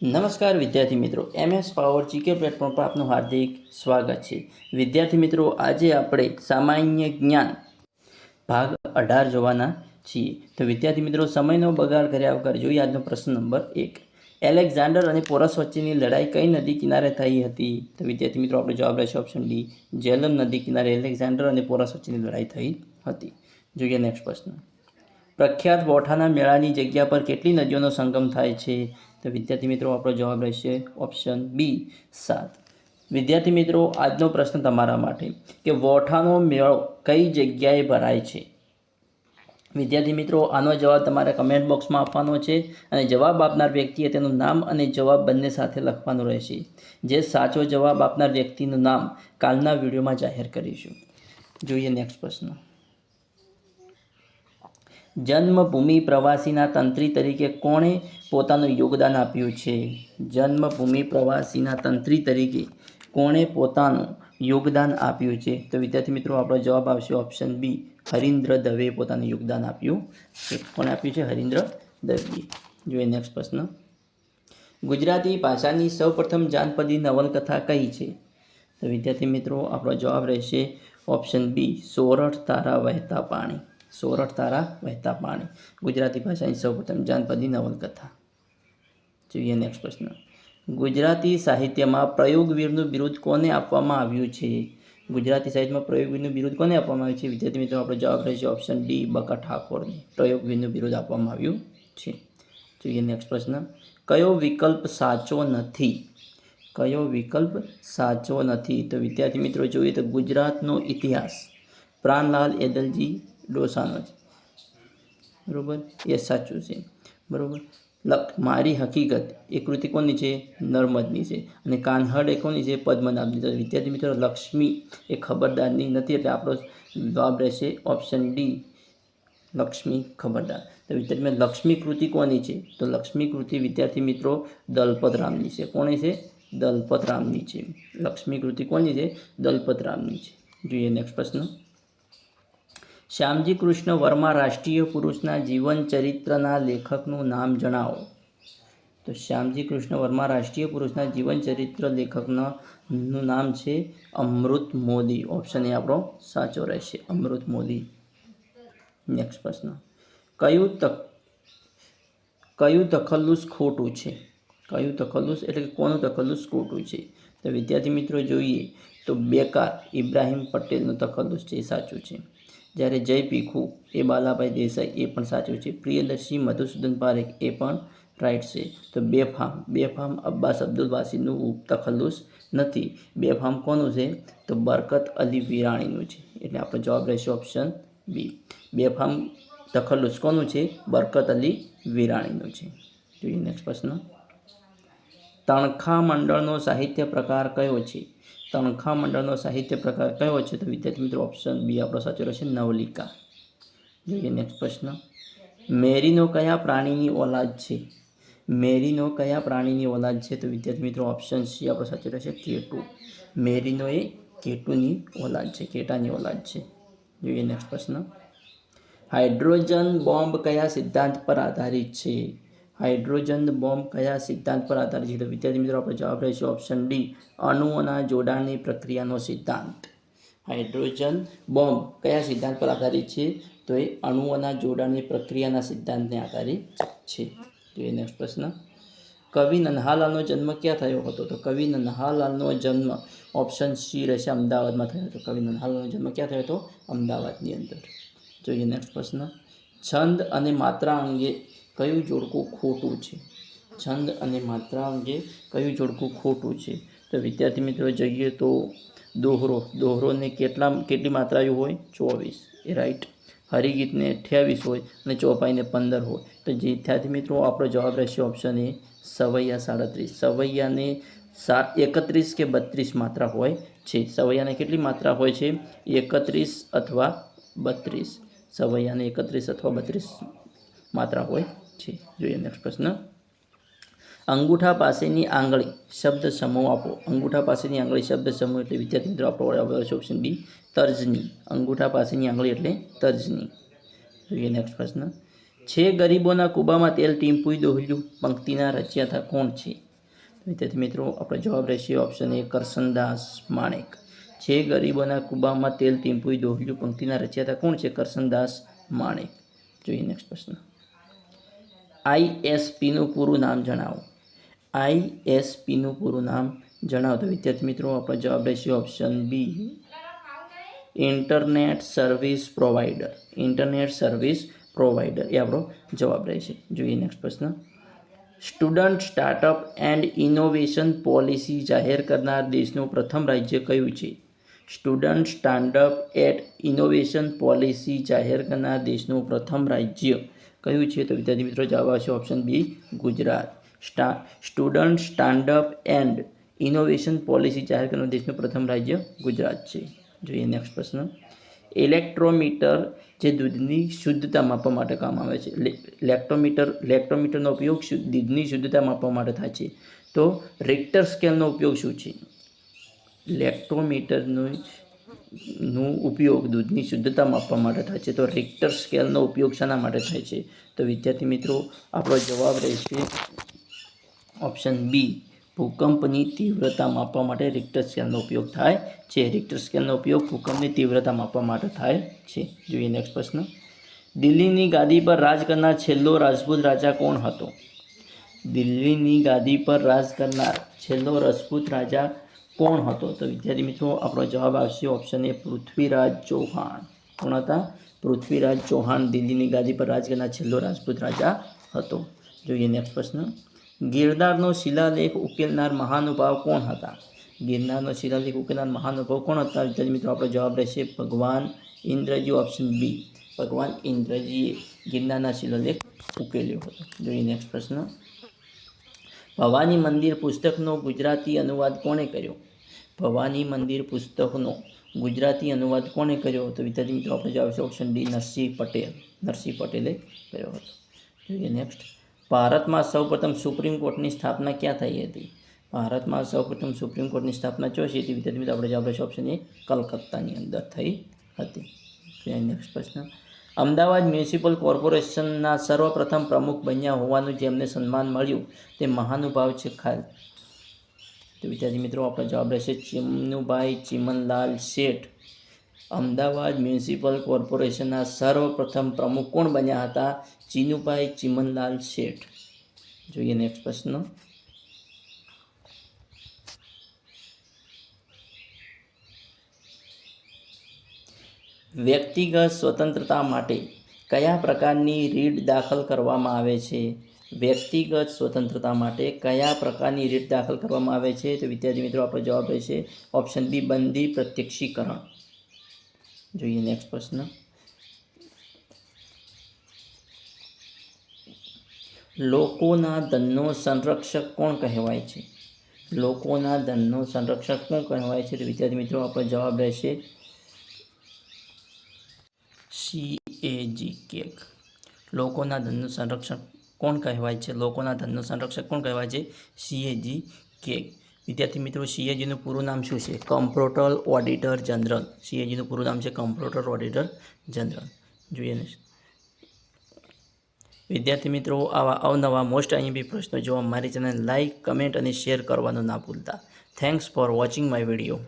નમસ્કાર વિદ્યાર્થી મિત્રો, MS પાવર જીકે પ્લેટફોર્મ પર આપનું હાર્દિક સ્વાગત છે. વિદ્યાર્થી મિત્રો, આજે આપણે સામાન્ય જ્ઞાન ભાગ 18 જોવાના છીએ. તો વિદ્યાર્થી મિત્રો, સમયનો બગાડ કર્યા વગર જોઈએ આજનો પ્રશ્ન નંબર 1. એલેક્ઝાન્ડર અને પોરસ વચ્ચેની લડાઈ કઈ નદી કિનારે થઈ હતી? તો વિદ્યાર્થી મિત્રો, આપણો જવાબ રહેશે ઓપ્શન ડી, ઝેલમ નદી કિનારે એલેક્ઝાન્ડર અને પોરસ વચ્ચેની લડાઈ થઈ હતી. જોઈએ નેક્સ્ટ પ્રશ્ન. પ્રખ્યાત વોઠાના મેળાની જગ્યા પર કેટલી નદીઓનો સંગમ થાય છે? તો વિદ્યાર્થી મિત્રો, આપણો જવાબ રહેશે ઓપ્શન બી, 7. વિદ્યાર્થી મિત્રો, આજનો પ્રશ્ન તમારા માટે કે વોઠાનો મેળો કઈ જગ્યાએ ભરાય છે? વિદ્યાર્થી મિત્રો, આનો જવાબ તમારે કમેન્ટ બોક્સમાં આપવાનો છે અને જવાબ આપનાર વ્યક્તિએ તેનું નામ અને જવાબ બંને સાથે લખવાનું રહેશે. જે સાચો જવાબ આપનાર વ્યક્તિનું નામ કાલના વિડીયોમાં જાહેર કરીશું. જોઈએ નેક્સ્ટ પ્રશ્ન. જન્મભૂમિ પ્રવાસીના તંત્રી તરીકે કોણે પોતાનું યોગદાન આપ્યું છે? જન્મભૂમિ પ્રવાસીના તંત્રી તરીકે કોણે પોતાનું યોગદાન આપ્યું છે? તો વિદ્યાર્થી મિત્રો, આપણો જવાબ આવશે ઓપ્શન બી, હરીન્દ્ર દવે પોતાનું યોગદાન આપ્યું છે. કોણે આપ્યું છે? હરીન્દ્ર દવે. જોઈએ નેક્સ્ટ પ્રશ્ન. ગુજરાતી ભાષાની સૌપ્રથમ જાનપદી નવલકથા કઈ છે? તો વિદ્યાર્થી મિત્રો, આપણો જવાબ રહેશે ઓપ્શન બી, સોરઠ તારા વહેતા પાણી. સોરઠ તારા વહેતા પાણી ગુજરાતી ભાષાની સૌપ્રથમ જાનપદી નવલકથા. જોઈએ નેક્સ્ટ પ્રશ્ન. ગુજરાતી સાહિત્યમાં પ્રયોગવીરનું બિરુદ કોને આપવામાં આવ્યું છે? ગુજરાતી સાહિત્યમાં પ્રયોગવીરનું બિરુદ કોને આપવામાં આવ્યું છે? વિદ્યાર્થી મિત્રો, આપણો જવાબ રહેશે ઓપ્શન ડી, બકા ઠાકોરને પ્રયોગવીરનું બિરુદ આપવામાં આવ્યું છે. જોઈએ નેક્સ્ટ પ્રશ્ન. કયો વિકલ્પ સાચો નથી? કયો વિકલ્પ સાચો નથી? તો વિદ્યાર્થી મિત્રો, જોઈએ તો ગુજરાતનો ઇતિહાસ પ્રાણલાલ એદલજી ડોસાનો છે. બરાબર, એ સાચું છે. બરાબર. મારી હકીકત એ કૃતિ કોની છે? નર્મદની છે. અને કાન્હડ એ કોની છે? પદ્મનાભની. તો વિદ્યાર્થી મિત્રો, લક્ષ્મી એ ખબરદારની નથી, એટલે આપણો જવાબ રહેશે ઓપ્શન ડી, લક્ષ્મી ખબરદાર. તો વિદ્યાર્થી મિત્રો, લક્ષ્મી કૃતિ કોની છે? તો લક્ષ્મી કૃતિ વિદ્યાર્થી મિત્રો દલપતરામની છે. કોની છે? દલપતરામની છે. લક્ષ્મી કૃતિ કોની છે? દલપતરામની છે. જોઈએ નેક્સ્ટ પ્રશ્ન. શ્યામજી કૃષ્ણ વર્મા રાષ્ટ્રીય પુરુષના જીવન ચરિત્રના લેખકનું નામ જણાવો. તો શ્યામજી કૃષ્ણ વર્મા રાષ્ટ્રીય પુરુષના જીવન ચરિત્ર લેખકનું નામ છે અમૃત મોદી. ઓપ્શન એ આપણો સાચો રહેશે, અમૃત મોદી. નેક્સ્ટ પ્રશ્ન. કયું તખલ્લુસ ખોટું છે? કયું તખલ્લુસ એટલે કે કોનું તખલ્લુસ ખોટું છે? તો વિદ્યાર્થી મિત્રો, જોઈએ તો બેકાર ઇબ્રાહિમ પટેલનું તખલ્લુસ છે, એ સાચું છે. જ્યારે જય ભીખુ એ બાલાભાઈ દેસાઈ, એ પણ સાચું છે. પ્રિયદર્શી મધુસૂદન પારેખ, એ પણ રાઈટ છે. તો બેફામ અબ્બાસ અબ્દુલ વાસીદનું તખલ્લુસ નથી. બેફામ કોનું છે? તો બરકત અલી વિરાણીનું છે. એટલે આપણો જવાબ રહેશે ઓપ્શન બી. બેફામ તખલ્લુસ કોનું છે? બરકત અલી વિરાણીનું છે. જોઈએ નેક્સ્ટ પ્રશ્ન. તણખા મંડળનો સાહિત્ય પ્રકાર કયો છે? તણખા મંડળનો સાહિત્ય પ્રકાર કયો છે? તો વિદ્યાર્થી મિત્રો, ઓપ્શન બી આપણો સાચો રહેશે, નવલિકા. જોઈએ નેક્સ્ટ પ્રશ્ન. મેરીનો કયા પ્રાણીની ઓલાદ છે? મેરીનો કયા પ્રાણીની ઓલાદ છે? તો વિદ્યાર્થી મિત્રો, ઓપ્શન સી આપણો સાચો રહેશે, કેટુ. મેરીનો એ કેટુની ઓલાદ છે, કેટાની ઓલાદ છે. જોઈએ નેક્સ્ટ પ્રશ્ન. હાઇડ્રોજન બોમ્બ કયા સિદ્ધાંત પર આધારિત છે? હાઇડ્રોજન બોમ્બ કયા સિદ્ધાંત પર આધારિત છે? તો વિદ્યાર્થી મિત્રો, આપણો જવાબ રહેશે ઓપ્શન ડી, અણુઓના જોડાણની પ્રક્રિયાનો સિદ્ધાંત. હાઇડ્રોજન બોમ્બ કયા સિદ્ધાંત પર આધારિત છે? તો એ અણુઓના જોડાણની પ્રક્રિયાના સિદ્ધાંતને આધારિત છે. જોઈએ નેક્સ્ટ પ્રશ્ન. કવિ નન્હાલાલનો જન્મ ક્યાં થયો હતો? તો કવિ નન્હાલાલનો જન્મ ઓપ્શન સી રહેશે, અમદાવાદમાં થયો હતો. કવિ નન્હાલાલનો જન્મ ક્યાં થયો હતો? અમદાવાદની અંદર. જોઈએ નેક્સ્ટ પ્રશ્ન. છંદ અને માત્રા અંગે કયું જોડકું ખોટું છે? છંદ અને માત્રા અંગે કયું જોડકું ખોટું છે? તો વિદ્યાર્થી મિત્રો, જોઈએ તો દોહરોને કેટલી માત્રાઓ હોય? 24, એ રાઈટ. હરિગીતને 28 હોય અને ચોપાઈને 15 હોય. તો વિદ્યાર્થી મિત્રો, આપણો જવાબ રહેશે ઓપ્શન એ, સવૈયા 37. સવૈયાને 31 કે 32 માત્રા હોય છે. સવૈયાને કેટલી માત્રા હોય છે? 31 અથવા 32. સવૈયાને 31 અથવા 32 માત્રા હોય છે. જોઈએ નેક્સ્ટ પ્રશ્ન. અંગૂઠા પાસેની આંગળી શબ્દ સમૂહ આપો. અંગૂઠા પાસેની આંગળી શબ્દ સમૂહ એટલે વિદ્યાર્થી મિત્રો, આપણો ઓપ્શન બી, તર્જની. અંગૂઠા પાસેની આંગળી એટલે તર્જની. જોઈએ નેક્સ્ટ પ્રશ્ન. છે ગરીબોના કૂબામાં તેલ ટીમ્પુઈ દોહ્યું પંક્તિના રચયિતા કોણ છે? વિદ્યાર્થી મિત્રો આપણો જવાબ રહેશે ઓપ્શન એ કરસનદાસ માણેક. છે ગરીબોના કુબામાં તેલ ટીમ્પુઈ દોહ્યું પંક્તિના રચયિતા કોણ છે? કરસનદાસ માણેક. જોઈએ નેક્સ્ટ પ્રશ્ન. ISPનું પૂરું નામ જણાવો. ISPનું પૂરું નામ જણાવો. તો વિદ્યાર્થી મિત્રો આપણો જવાબ રહેશે option B internet service provider. Internet service provider એ આપણો જવાબ રહેશે. જોઈએ નેક્સ્ટ પ્રશ્ન. Student startup and innovation policy જાહેર કરનાર દેશનું પ્રથમ રાજ્ય કયું છે? Student startup and innovation policy જાહેર કરનાર દેશનું પ્રથમ રાજ્ય કયું છે? તો વિદ્યાર્થી મિત્રો જવાબ આવશે option B Gujarat. Student startup and innovation policy જાહેર કરનાર દેશનું પ્રથમ રાજ્ય ગુજરાત છે. જોઈએ નેક્સ્ટ પ્રશ્ન. ઇલેક્ટ્રોમીટર જે દૂધની શુદ્ધતા માપવા માટે કામ આવે છે. લેક્ટોમીટરનો ઉપયોગ દૂધની શુદ્ધતા માપવા માટે થાય છે. તો રિક્ટર સ્કેલનો ઉપયોગ શું છે? લેક્ટોમીટરનો ઉપયોગ દૂધની શુદ્ધતા માપવા માટે થાય છે. તો રિક્ટર સ્કેલનો ઉપયોગ શાના માટે થાય છે? તો વિદ્યાર્થી મિત્રો આપણો જવાબ રહેશે ઓપ્શન બી ભૂકંપની તીવ્રતા માપવા માટે રિક્ટર સ્કેલનો ઉપયોગ થાય છે. રિક્ટર સ્કેલનો ઉપયોગ ભૂકંપની તીવ્રતા માપવા માટે થાય છે. જોઈએ નેક્સ્ટ પ્રશ્ન. દિલ્હીની ગાદી પર રાજ કરનાર છેલ્લો રાજપૂત રાજા કોણ હતો? દિલ્હીની ગાદી પર રાજ કરનાર છેલ્લો રાજપૂત રાજા કોણ હતો? તો વિદ્યાર્થી મિત્રો આપણો જવાબ આવશે ઓપ્શન એ પૃથ્વીરાજ ચૌહાણ. કોણ હતા? પૃથ્વીરાજ ચૌહાણ દિલ્હીની ગાદી પર રાજ કરનાર છેલ્લો રાજપૂત રાજા હતો. જોઈએ નેક્સ્ટ પ્રશ્ન. ગિરનારનો શિલાલેખ ઉકેલનાર મહાનુભાવ કોણ હતા? ગિરનારનો શિલાલેખ ઉકેલનાર મહાનુભાવ કોણ હતા? વિદ્યાર્થી મિત્રો આપણો જવાબ રહેશે ભગવાન ઇન્દ્રજી. ઓપ્શન બી ભગવાન ઇન્દ્રજીએ ગિરનારના શિલાલેખ ઉકેલ્યો હતો. જોઈએ નેક્સ્ટ પ્રશ્ન. ભવાની મંદિર પુસ્તકનો ગુજરાતી અનુવાદ કોણે કર્યો? ભવાની મંદિર પુસ્તકનો ગુજરાતી અનુવાદ કોણે કર્યો? તો વિદ્યાર્થી મિત્રો આપણે જવાબ છે ઓપ્શન ડી નરસિંહ પટેલ. નરસિંહ પટેલે કર્યો હતો. જોઈએ નેક્સ્ટ. ભારતમાં સૌપ્રથમ સુપ્રીમ કોર્ટની સ્થાપના ક્યાં થઈ હતી? ભારતમાં સૌપ્રથમ સુપ્રીમ કોર્ટની સ્થાપના ચોથી હતી. વિદ્યાર્થી મિત્રો આપણે જવાબ છે ઓપ્શન એ કલકત્તાની અંદર થઈ હતી. નેક્સ્ટ પ્રશ્ન. અમદાવાદ મ્યુનિસિપલ કોર્પોરેશનના સર્વપ્રથમ પ્રમુખ બન્યા હોવાનું જેમને સન્માન મળ્યું તે મહાનુભાવ છે ખાલ. તો વિદ્યાર્થી મિત્રો આપણો જવાબ રહેશે ચિમનુભાઈ ચિમનલાલ શેઠ. અમદાવાદ મ્યુનિસિપલ કોર્પોરેશનના સર્વપ્રથમ પ્રમુખ કોણ બન્યા હતા? ચિનુભાઈ ચિમનલાલ શેઠ. જોઈએ નેક્સ્ટ પ્રશ્ન. વ્યક્તિગત સ્વતંત્રતા માટે કયા પ્રકારની રીટ દાખલ કરવામાં આવે છે? વ્યક્તિગત સ્વતંત્રતા માટે કયા પ્રકારની રીટ દાખલ કરવામાં આવે છે? તો વિદ્યાર્થી મિત્રો આપણો જવાબ રહેશે ઓપ્શન બી બંધી પ્રત્યક્ષીકરણ. જોઈએ નેક્સ્ટ પ્રશ્ન. લોકોના ધનનો સંરક્ષક કોણ કહેવાય છે? લોકોના ધનનો સંરક્ષક કોણ કહેવાય છે? તો વિદ્યાર્થી મિત્રો આપણો જવાબ રહેશે CAG કેગ. લોકોના ધનનું સંરક્ષક કોણ કહેવાય છે? લોકોના ધનનું સંરક્ષક કોણ કહેવાય છે? CAG CAG. વિદ્યાર્થી મિત્રો CAGનું પૂરું નામ શું છે? કમ્પ્ટ્રોલર ઓડિટર જનરલ. CAGનું પૂરું નામ છે કમ્પ્ટ્રોલર ઓડિટર જનરલ. જોઈએ ને વિદ્યાર્થી મિત્રો આવા અવનવા મોસ્ટ IMP પ્રશ્નો જોવા મારી ચેનલ લાઇક કમેન્ટ અને શેર કરવાનું ના ભૂલતા. Thanks for watching my video.